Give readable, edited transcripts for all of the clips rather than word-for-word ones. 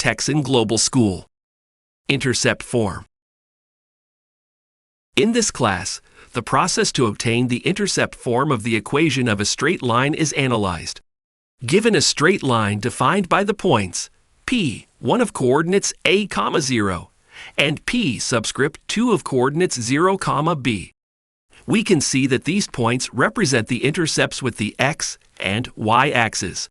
Texan Global School. Intercept form. In this class, the process to obtain the intercept form of the equation of a straight line is analyzed. Given a straight line defined by the points p, 1 of coordinates a, 0, and p subscript 2 of coordinates 0, b, we can see that these points represent the intercepts with the x and y axes.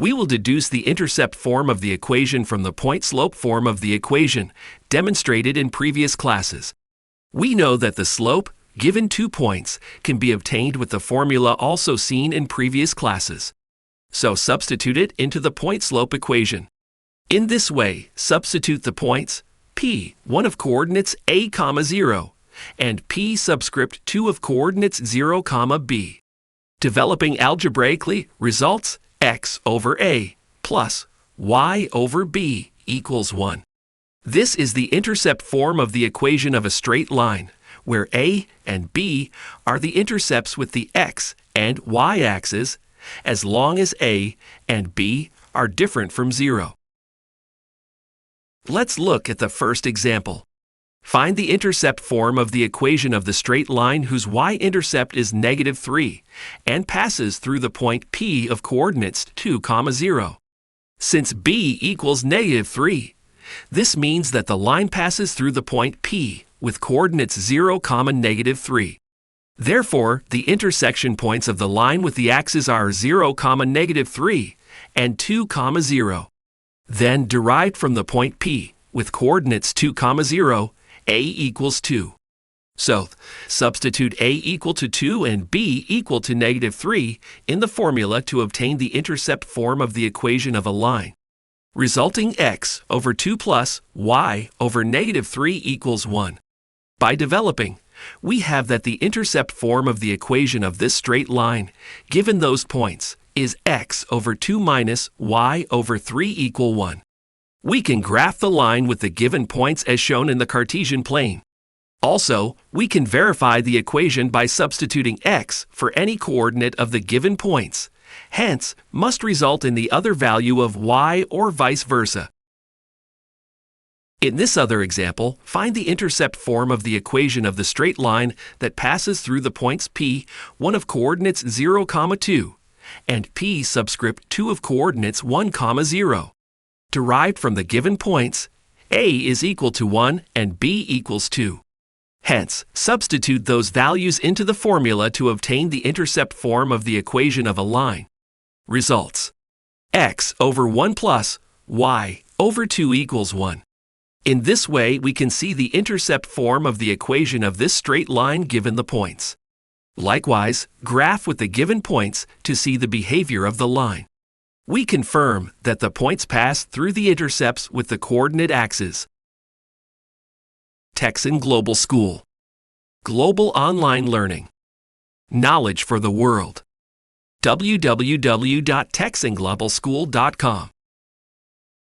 We will deduce the intercept form of the equation from the point-slope form of the equation, demonstrated in previous classes. We know that the slope, given 2 points, can be obtained with the formula also seen in previous classes. So substitute it into the point-slope equation. In this way, substitute the points p, 1 of coordinates a, 0, and p subscript 2 of coordinates 0, b. Developing algebraically results x over a plus y over b equals 1. This is the intercept form of the equation of a straight line, where a and b are the intercepts with the x and y axes, as long as a and b are different from 0. Let's look at the first example. Find the intercept form of the equation of the straight line whose y-intercept is -3 and passes through the point P of coordinates 2, 0. Since b equals -3, this means that the line passes through the point P with coordinates 0, -3. Therefore, the intersection points of the line with the axes are 0, -3 and 2, 0. Then derived from the point P with coordinates 2, 0, a equals 2. So, substitute a equal to 2 and b equal to -3 in the formula to obtain the intercept form of the equation of a line. Resulting x over 2 plus y over -3 equals 1. By developing, we have that the intercept form of the equation of this straight line, given those points, is x over 2 minus y over 3 equal 1. We can graph the line with the given points as shown in the Cartesian plane. Also, we can verify the equation by substituting x for any coordinate of the given points, hence must result in the other value of y or vice versa. In this other example, find the intercept form of the equation of the straight line that passes through the points p, 1 of coordinates 0, 2, and p subscript 2 of coordinates 1, 0. Derived from the given points, a is equal to 1 and b equals 2. Hence, substitute those values into the formula to obtain the intercept form of the equation of a line. Results: x over 1 plus y over 2 equals 1. In this way, we can see the intercept form of the equation of this straight line given the points. Likewise, graph with the given points to see the behavior of the line. We confirm that the points pass through the intercepts with the coordinate axes. Texan Global School. Global online learning. Knowledge for the world. www.texanglobalschool.com